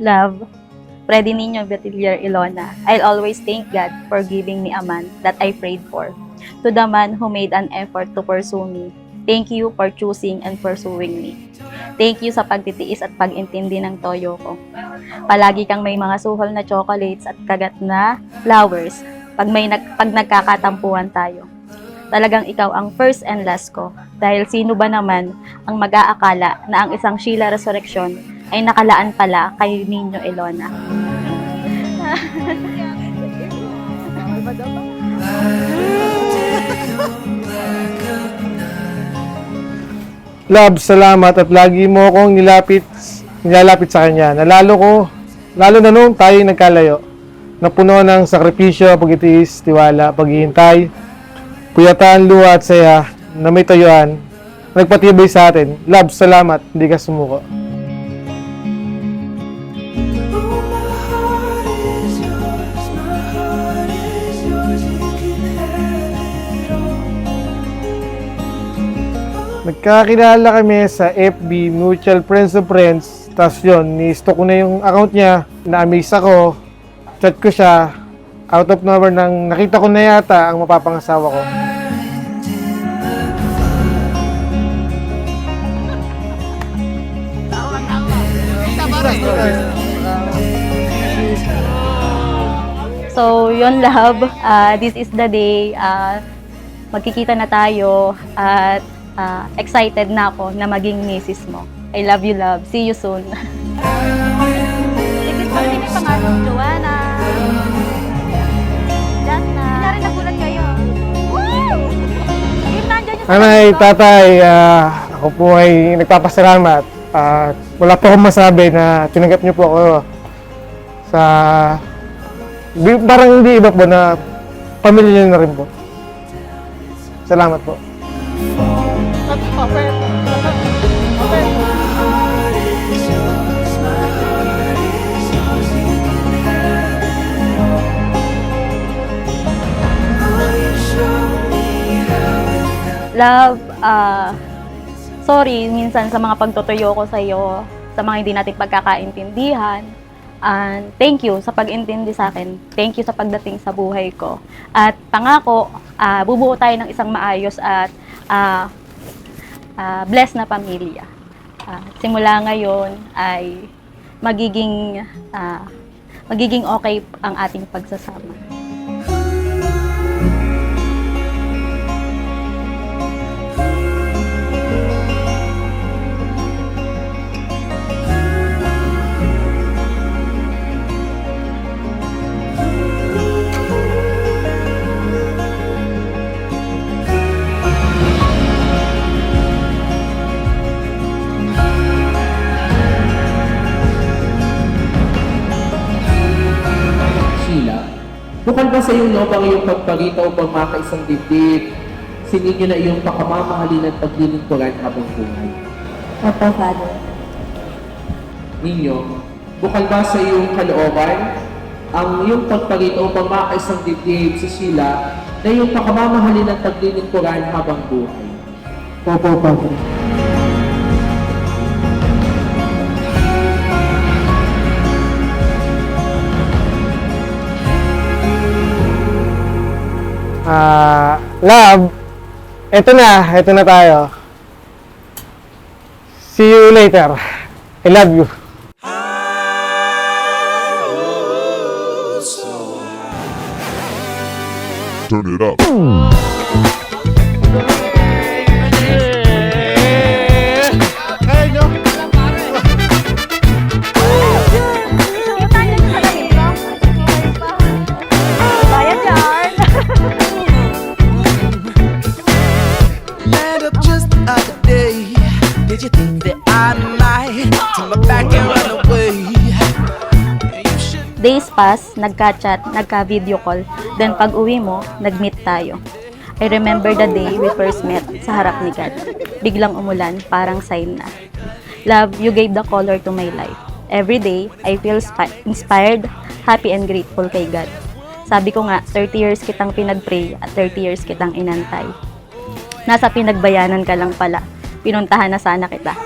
Love, Freddy Nino Betillier Ilona, I'll always thank God for giving me a man that I prayed for. To the man who made an effort to pursue me, thank you for choosing and pursuing me. Thank you sa pagtitiis at pag-intindi ng toyo ko. Palagi kang may mga suhol na chocolates at kagat na flowers pag nagkakatampuhan tayo. Talagang ikaw ang first and last ko. Dahil sino ba naman ang mag-aakala na ang isang Sheila Resurrection ay nakalaan pala kay Nino Ilona. Love, salamat at lagi mo akong nilalapit sa kanya. Lalo na noong tayo nagkalayo. Napuno ng sakripisyo, pag-itiis, tiwala, paghihintay, puyatan, luha at saya na may tayuan, nagpatibay sa atin. Love, salamat, hindi ka sumuko. Nagkakilala kami sa FB, Mutual Friends of Friends. Tapos yun, ni-stalk ko na yung account niya. Na-amaze ako. Chat ko siya. Out of nowhere nang nakita ko na yata ang mapapangasawa ko. So, yun love, this is the day. Magkikita na tayo at excited na ako na maging misis mo. I love you, love. See you soon. This is birthday ni pangalan, Joanna. Jasna. Hindi na rin nagulat kayo. Woo! Anay, tatay, ako po ay nagpapasalamat. Wala po akong masabi na tinanggap niyo po ako sa... Parang hindi iba po na pamilya niyo na rin po. Salamat po. Love, sorry minsan sa mga pagtutuyo ko sa iyo, sa mga hindi natin pagkakaintindihan. And thank you sa pag-intindi sa akin. Thank you sa pagdating sa buhay ko. At pangako, bubuo tayo ng isang maayos at blessed na pamilya. Simula ngayon ay magiging okay ang ating pagsasama. Bukal ba sa iyong loob ang iyong pagparita upang makaisang dibdib? Sinin niyo na iyong pakamamahalin at paglilingkuran habang buhay. Opo, Father. Ninyo, bukal ba sa iyong kalooban ang iyong pagparita upang makaisang dibdib si Sheila na iyong pakamamahalin at paglilingkuran habang buhay? Opo, Father. Love, eto na tayo. See you later. I love you. Turn it up. Did you think that I might turn my back and run away? Days pass, nagka-chat, nagka-video call, then pag uwi mo, nag-meet tayo. I remember the day we first met sa harap ni God. Biglang umulan, parang sign na. Love, you gave the color to my life. Every day, I feel inspired, happy and grateful kay God. Sabi ko nga, 30 years kitang pinag-pray at 30 years kitang inantay. Nasa pinagbayanan ka lang pala. Pinuntahan na sana kita.